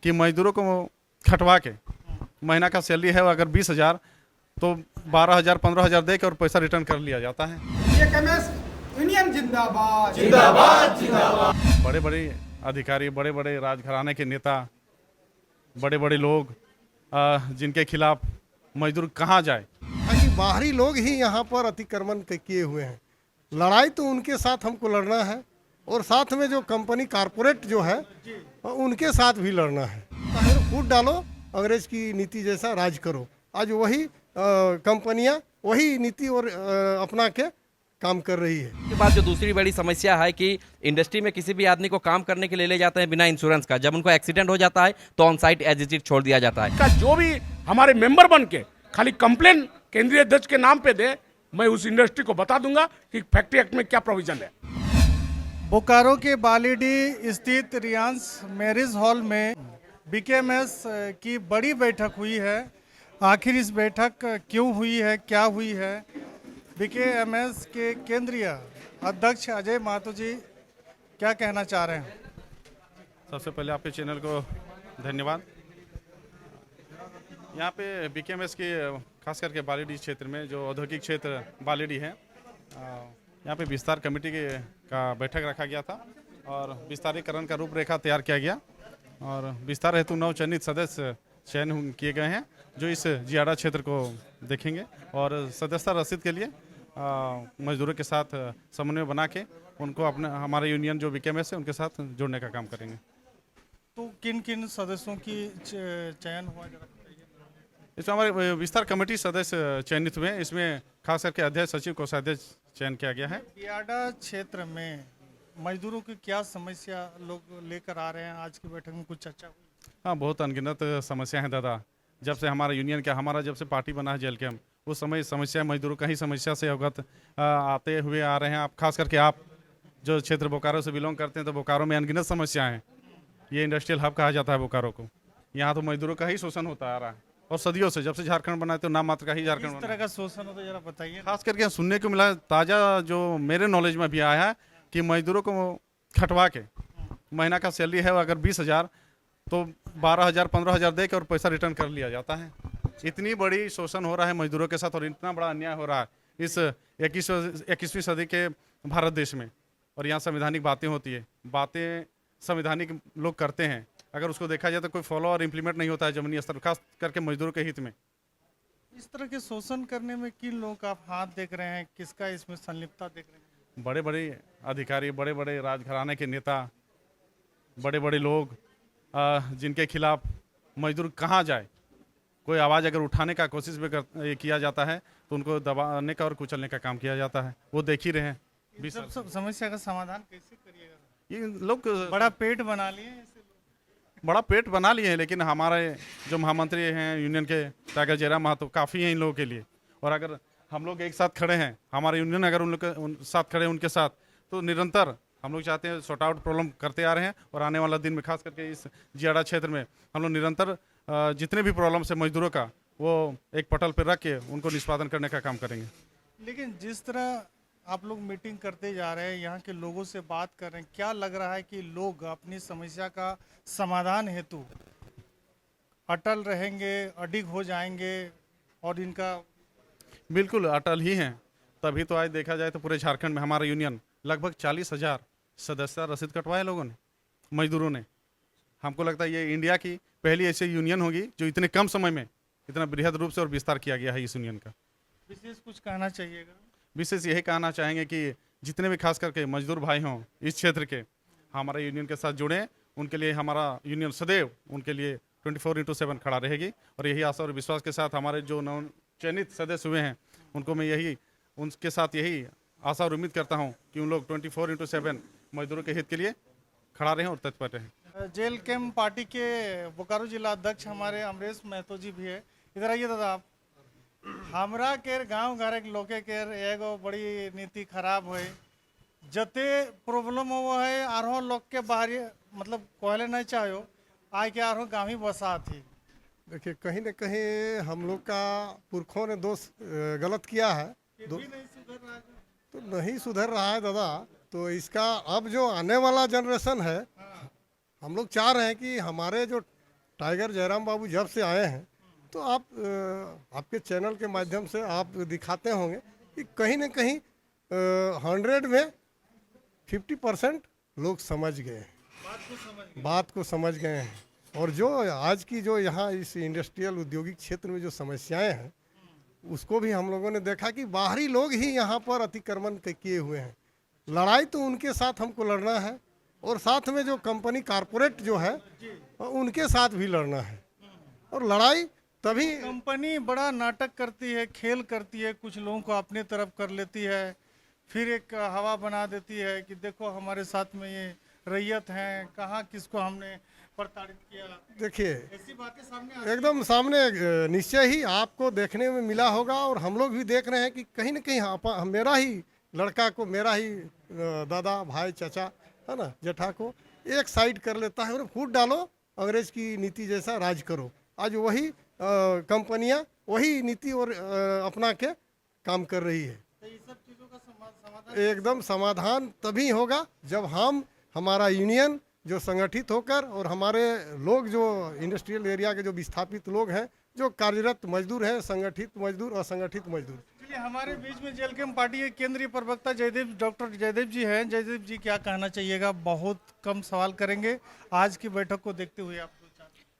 कि मजदूरों को खटवा के महीना का सैलरी है अगर 20,000 तो 12,000 15,000 दे के और पैसा रिटर्न कर लिया जाता है। ये कमेस यूनियन जिंदाबाद जिंदाबाद जिंदाबाद। बड़े बड़े अधिकारी, बड़े बड़े राजघराने के नेता, बड़े बड़े लोग जिनके खिलाफ मजदूर कहाँ जाए। ताकि बाहरी लोग ही यहाँ पर अतिक्रमण किए हुए हैं। लड़ाई तो उनके साथ हमको लड़ना है और साथ में जो कंपनी कारपोरेट जो है उनके साथ भी लड़ना है। ताकि फूट डालो, अंग्रेज की नीति जैसा राज करो। आज वही कंपनियां वही नीति और अपना के काम कर रही है। उसके बाद जो दूसरी बड़ी समस्या है कि इंडस्ट्री में किसी भी आदमी को काम करने के लिए ले जाते हैं बिना इंश्योरेंस का। जब उनको एक्सीडेंट हो जाता है तो on site as it is छोड़ दिया जाता है। का जो भी हमारे मेंबर बन के खाली कंप्लेन केंद्रीय अध्यक्ष के नाम पे दे, मैं उस इंडस्ट्री को बता दूंगा कि फैक्ट्री एक्ट में क्या प्रोविजन है। बोकारो के बालीडी स्थित रियांस मैरिज हॉल में बीकेएमएस की बड़ी बैठक हुई है। आखिर इस बैठक क्यों हुई है, क्या हुई है? बीकेएमएस के केंद्रीय अध्यक्ष अजय महतो जी क्या कहना चाह रहे हैं? सबसे पहले आपके चैनल को धन्यवाद। यहाँ पे बीकेएमएस की खास करके बालीडी क्षेत्र में जो औद्योगिक क्षेत्र बालीडी है, यहाँ पे विस्तार कमेटी का बैठक रखा गया था और विस्तारीकरण का रूपरेखा तैयार किया गया और विस्तार हेतु 9 चयनित सदस्य चयन किए गए हैं जो इस जियाड़ा क्षेत्र को देखेंगे और सदस्यता रसीद के लिए मजदूरों के साथ समन्वय बना के उनको अपने हमारे यूनियन जो बीकेएमएस है उनके साथ जोड़ने का काम करेंगे। तो किन किन सदस्यों की चयन हुआ जरा बताइए। इसमें हमारे विस्तार कमेटी सदस्य चयनित हुए हैं। इसमें खास करके अध्यक्ष, सचिव, कोषाध्यक्ष चयन किया गया है। जियाड़ा क्षेत्र में मजदूरों की क्या समस्या लोग लेकर आ रहे हैं? आज की बैठक में कुछ चर्चा हुई? हाँ, बहुत अनगिनत समस्या है दादा। जब से हमारा यूनियन क्या हमारा जब से पार्टी बना है जेल कैम्प, उस समय समस्या मजदूरों का ही समस्या से अवगत आते हुए आ रहे हैं। आप खास करके आप जो क्षेत्र बोकारो से बिलोंग करते हैं तो बोकारो में अनगिनत समस्याएं हैं। ये इंडस्ट्रियल हब कहा जाता है बोकारो को। यहाँ तो मजदूरों का ही शोषण होता आ रहा है और सदियों से, जब से झारखंड बना है तो नाम मात्र का ही झारखंड इस तरह का शोषण हो तो जरा बताइए। खास करके सुनने को मिला, ताज़ा जो मेरे नॉलेज में भी आया है कि मजदूरों को खटवा के महीना का सैलरी है अगर 20,000 तो 12,000 15,000 दे के और पैसा रिटर्न कर लिया जाता है। इतनी बड़ी शोषण हो रहा है मजदूरों के साथ और इतना बड़ा अन्याय हो रहा है इस 21वीं सदी के भारत देश में। और यहाँ संवैधानिक बातें होती है, बातें संवैधानिक लोग करते हैं, अगर उसको देखा जाए तो कोई फॉलो और इम्प्लीमेंट नहीं होता है जमीनी स्तर, खास करके मजदूरों के हित में। इस तरह के शोषण करने में किन लोगों का आप हाथ देख रहे हैं, किसका इसमें संलिप्तता देख रहे हैं? बड़े बड़े अधिकारी, बड़े बड़े राजघराने के नेता, बड़े बड़े लोग जिनके खिलाफ मजदूर कहाँ जाए, कोई आवाज़ अगर उठाने का कोशिश भी किया जाता है तो उनको दबाने का और कुचलने का काम किया जाता है। वो देख ही रहे हैं। सब समस्या का समाधान कैसे करिएगा? ये लोग बड़ा पेट बना लिए हैं ऐसे लोग। बड़ा पेट बना लिए हैं, लेकिन हमारे जो महामंत्री हैं यूनियन के टाइगर जयराम महतो काफ़ी हैं इन लोगों के लिए। और अगर हम लोग एक साथ खड़े हैं, हमारे यूनियन अगर उन लोग के साथ खड़े हैं उनके साथ, तो निरंतर हम लोग चाहते हैं सॉर्ट आउट प्रॉब्लम करते आ रहे हैं। और आने वाला दिन में खास करके इस जियाड़ा क्षेत्र में हम लोग निरंतर जितने भी प्रॉब्लम्स है मजदूरों का वो एक पटल पर रख के उनको निष्पादन करने का काम करेंगे। लेकिन जिस तरह आप लोग मीटिंग करते जा रहे हैं, यहाँ के लोगों से बात कर रहे हैं, क्या लग रहा है कि लोग अपनी समस्या का समाधान हेतु अटल रहेंगे, अडिग हो जाएंगे और इनका? बिल्कुल अटल ही हैं। तभी तो आज देखा जाए तो पूरे झारखंड में हमारा यूनियन लगभग 40,000 सदस्यता रसीद कटवाए लोगों ने, मजदूरों ने। हमको लगता है ये इंडिया की पहली ऐसी यूनियन होगी जो इतने कम समय में इतना बृहद रूप से और विस्तार किया गया है इस यूनियन का। विशेष कुछ कहना चाहिएगा? विशेष यही कहना चाहेंगे कि जितने भी खास करके मजदूर भाई हों इस क्षेत्र के, हमारे यूनियन के साथ जुड़ें। उनके लिए हमारा यूनियन सदैव उनके लिए 24/7 खड़ा रहेगी। और यही आशा और विश्वास के साथ हमारे जो नव चयनित सदस्य हुए हैं उनको मैं उनके साथ यही आशा और उम्मीद करता हूं कि उन लोग 24/7 मजदूरों के हित के लिए खड़ा रहें और तत्पर रहें। जेल कैम्प पार्टी के बोकारो जिला अध्यक्ष हमारे अमरेश महतो जी भी है। इधर आइए दादा। आप हमरा के गांव घर के लोके के एगो बड़ी नीति खराब है, जते प्रॉब्लम हो है आरो लोग के बाहर मतलब कहले नहीं चाहो आए के आरो गाँव ही बसा थी। देखिए, कहीं न कहीं हम लोग का पुरखों ने दोष गलत किया है तो नहीं सुधर रहा है दादा। तो इसका अब जो आने वाला जनरेशन है, हम लोग चाह रहे हैं कि हमारे जो टाइगर जयराम बाबू जब से आए हैं तो आप आपके चैनल के माध्यम से आप दिखाते होंगे कि कहीं ना कहीं 100 में 50% लोग समझ गए हैं, बात को समझ गए हैं। और जो आज की जो यहाँ इस इंडस्ट्रियल औद्योगिक क्षेत्र में जो समस्याएं हैं उसको भी हम लोगों ने देखा कि बाहरी लोग ही यहाँ पर अतिक्रमण किए हुए हैं। लड़ाई तो उनके साथ हमको लड़ना है और साथ में जो कंपनी कारपोरेट जो है उनके साथ भी लड़ना है। और लड़ाई तभी कंपनी बड़ा नाटक करती है, खेल करती है, कुछ लोगों को अपने तरफ कर लेती है, फिर एक हवा बना देती है कि देखो हमारे साथ में ये रैयत हैं, कहाँ किसको हमने प्रताड़ित किया। देखिए ऐसी बातें सामने एकदम सामने निश्चय ही आपको देखने में मिला होगा और हम लोग भी देख रहे हैं कि कहीं ना कहीं मेरा ही लड़का को, मेरा ही दादा भाई चाचा है ना जेठा को एक साइड कर लेता है और फूट डालो अंग्रेज की नीति जैसा राज करो। आज वही कंपनियां वही नीति और अपना के काम कर रही है। एकदम समाधान तभी होगा जब हमारा यूनियन जो संगठित होकर और हमारे लोग जो इंडस्ट्रियल एरिया के जो विस्थापित लोग हैं, जो कार्यरत मजदूर हैं, संगठित मजदूर, असंगठित मजदूर। चलिए हमारे बीच में जेएलकेएम पार्टी के केंद्रीय प्रवक्ता जयदेव, डॉक्टर जयदेव जी हैं। जयदेव जी क्या कहना चाहिएगा? बहुत कम सवाल करेंगे आज की बैठक को देखते हुए आप।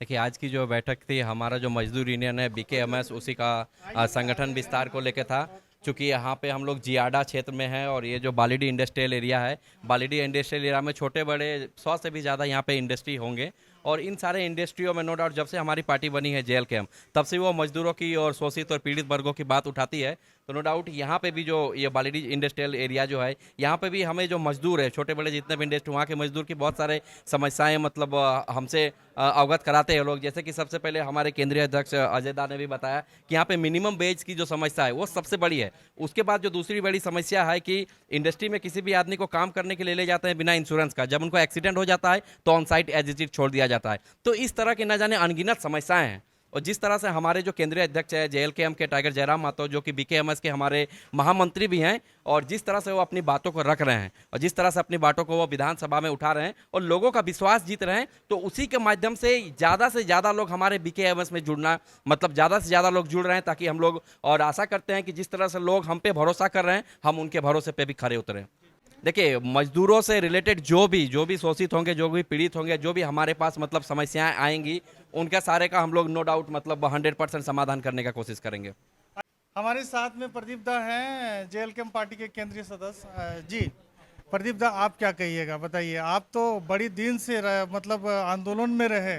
देखिए आज की जो बैठक थी, हमारा जो मजदूर यूनियन है बीकेएमएस, उसी का संगठन विस्तार को लेकर था। चूँकि यहाँ पे हम लोग जियाडा क्षेत्र में हैं और ये जो बालीडी इंडस्ट्रियल एरिया है, बालीडी इंडस्ट्रियल एरिया में छोटे बड़े 100 से भी ज़्यादा यहाँ पे इंडस्ट्री होंगे। और इन सारे इंडस्ट्रियों में नो डाउट जब से हमारी पार्टी बनी है जेएलकेएम, तब से वो मजदूरों की और शोषित और पीड़ित वर्गों की बात उठाती है। तो नो डाउट यहाँ पे भी जो ये बालीडी इंडस्ट्रियल एरिया जो है, यहाँ पे भी हमें जो मजदूर है, छोटे बड़े जितने भी इंडस्ट्री, वहाँ के मजदूर की बहुत सारे समस्याएं मतलब हमसे अवगत कराते हैं लोग। जैसे कि सबसे पहले हमारे केंद्रीय अध्यक्ष अजय दा ने भी बताया कि यहाँ पे मिनिमम वेज की जो समस्या है वो सबसे बड़ी है। उसके बाद जो दूसरी बड़ी समस्या है कि इंडस्ट्री में किसी भी आदमी को काम करने के लिए ले जाते हैं बिना इंश्योरेंस का, जब उनको एक्सीडेंट हो जाता है तो on site as it is छोड़ दिया जाता है। तो इस तरह के न जाने अनगिनत समस्याएं हैं। और जिस तरह से हमारे जो केंद्रीय अध्यक्ष है जेएलकेएम के टाइगर जयराम मातो, जो कि बीकेएमएस के हमारे महामंत्री भी हैं, और जिस तरह से वो अपनी बातों को रख रहे हैं और जिस तरह से अपनी बातों को वो विधानसभा में उठा रहे हैं और लोगों का विश्वास जीत रहे हैं, तो उसी के माध्यम से ज़्यादा लोग हमारे बीकेएमएस में जुड़ना, मतलब ज़्यादा से ज़्यादा लोग जुड़ रहे हैं, ताकि हम लोग और आशा करते हैं कि जिस तरह से लोग हम पे भरोसा कर रहे हैं, हम उनके भरोसे पे भी खरे उतरें। देखिए मजदूरों से रिलेटेड जो भी शोषित होंगे, जो भी पीड़ित होंगे, जो भी हमारे पास मतलब समस्याएं आएंगी, उनका सारे का हम लोग नो डाउट मतलब 100% समाधान करने का कोशिश करेंगे। हमारे साथ में प्रदीप दा हैं, जेएलकेएम पार्टी के केंद्रीय सदस्य। जी प्रदीप दा, आप क्या कहिएगा? बताइए, आप तो बड़ी दिन से मतलब आंदोलन में रहे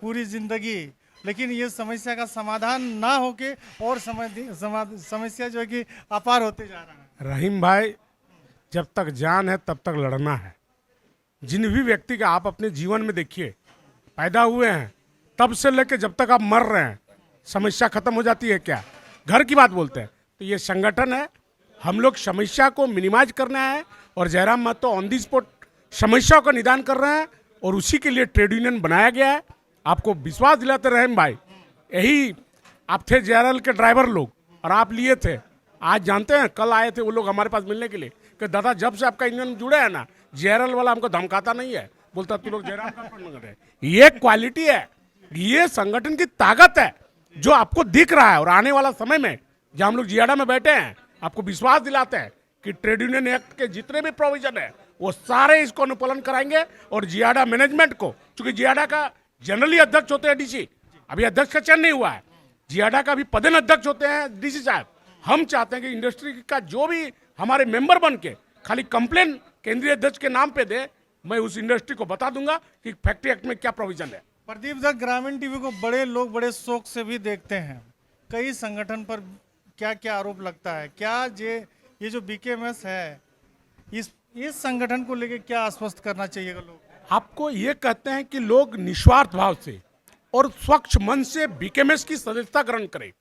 पूरी जिंदगी, लेकिन ये समस्या का समाधान ना होके और समस्या जो है कि अपार होते जा रहा है। रहीम भाई, जब तक जान है तब तक लड़ना है। जिन भी व्यक्ति का आप अपने जीवन में देखिए, पैदा हुए हैं तब से लेकर जब तक आप मर रहे हैं, समस्या खत्म हो जाती है क्या? घर की बात बोलते हैं। तो ये संगठन है, हम लोग समस्या को मिनिमाइज करना है और Jairam Mahato on the spot समस्या का निदान कर रहे हैं और उसी के लिए ट्रेड यूनियन बनाया गया है। आपको विश्वास दिलाते रहे भाई, यही आप थे जेआरएल के ड्राइवर लोग और आप लिए थे। आज जानते हैं, कल आए थे वो लोग हमारे पास मिलने के लिए कि दादा जब से आपका इंजन जुड़ा है ना, जेआरएल वाला हमको धमकाता नहीं है, बोलता तू लोग जयराम का कर रहे। ये क्वालिटी है, ये संगठन की ताकत है जो आपको दिख रहा है। और आने वाला समय में जब हम लोग जियाडा में बैठे हैं, आपको विश्वास दिलाते हैं कि ट्रेड यूनियन एक्ट के जितने भी प्रोविजन है वो सारे इसको अनुपालन कराएंगे। और जियाडा मैनेजमेंट को, चूंकि जियाडा का जनरली अध्यक्ष होते हैं डीसी, अभी अध्यक्ष का चयन नहीं हुआ है, जियाडा का भी पदेन अध्यक्ष होते हैं डीसी साहब। हम चाहते हैं कि इंडस्ट्री का जो भी हमारे मेंबर बन के खाली कंप्लेन केंद्रीय अध्यक्ष के नाम पे दे, मैं उस इंडस्ट्री को बता दूंगा कि फैक्ट्री एक्ट में क्या प्रोविजन है। प्रदीप दा, ग्रामीण टीवी को बड़े लोग बड़े शौक से भी देखते हैं। कई संगठन पर क्या क्या आरोप लगता है? क्या ये जो बीकेएमएस है, इस संगठन को लेकर क्या आश्वस्त करना चाहिएगा लोग? आपको ये कहते हैं कि लोग निस्वार्थ भाव से और स्वच्छ मन से बीकेएमएस की सदस्यता ग्रहण करें।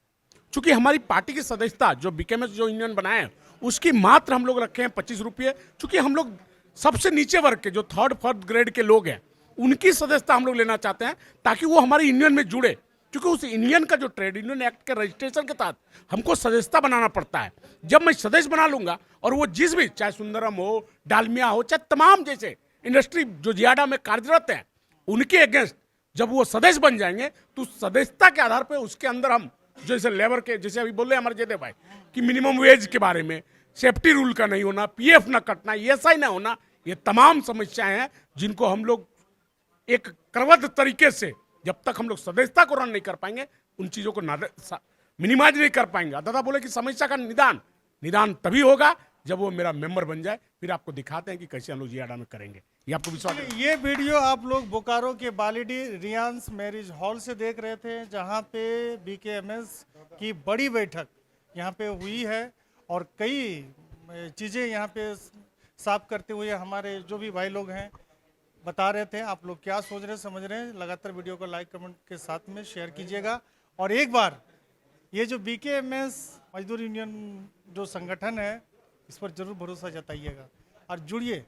चूंकि हमारी पार्टी की सदस्यता जो बीकेएमएस जो यूनियन बनाए हैं, उसकी मात्र हम लोग रखे हैं 25 रुपये। चूंकि हम लोग सबसे नीचे वर्ग के जो 3rd 4th ग्रेड के लोग हैं, उनकी सदस्यता हम लोग लेना चाहते हैं ताकि वो हमारी यूनियन में जुड़े। क्योंकि उस यूनियन का जो ट्रेड यूनियन एक्ट के रजिस्ट्रेशन के तहत हमको सदस्यता बनाना पड़ता है। जब मैं सदस्य बना लूंगा और वो जिस भी, चाहे सुंदरम हो, डालमिया हो, चाहे तमाम जैसे इंडस्ट्री जो जियाडा में कार्यरत है, उनके अगेंस्ट जब वो सदस्य बन जाएंगे तो उस सदस्यता के आधार पे उसके अंदर हम जैसे लेबर के, जैसे अभी बोल रहे हैं हमारे जयदेव भाई कि मिनिमम वेज के बारे में, सेफ्टी रूल का नहीं होना, पीएफ ना कटना, ईएसआई ना होना, ये तमाम समस्याएं हैं जिनको हम लोग एक क्रमबद्ध तरीके से जब तक हम लोग सदस्यता को रन नहीं कर पाएंगे उन चीजों को मिनिमाइज नहीं कर पाएंगे। दादा बोले कि समस्या का निदान तभी होगा जब वो मेरा मेंबर बन जाए, फिर आपको दिखाते हैं कि कैसे हम लोग जियाडा में करेंगे। ये आपको विश्वास है? ये वीडियो आप लोग बोकारो के बालिडी रियांस मैरिज हॉल से देख रहे थे, जहां पे बीकेएमएस की बड़ी बैठक यहां पे हुई है और कई चीज़ें यहां पे साफ करते हुए हमारे जो भी भाई लोग हैं बता रहे थे। आप लोग क्या सोच रहे हैं, समझ रहे हैं? लगातार वीडियो को लाइक कमेंट के साथ में शेयर कीजिएगा और एक बार ये जो बीकेएमएस मजदूर यूनियन जो संगठन है इस पर जरूर भरोसा जताइएगा और जुड़िए।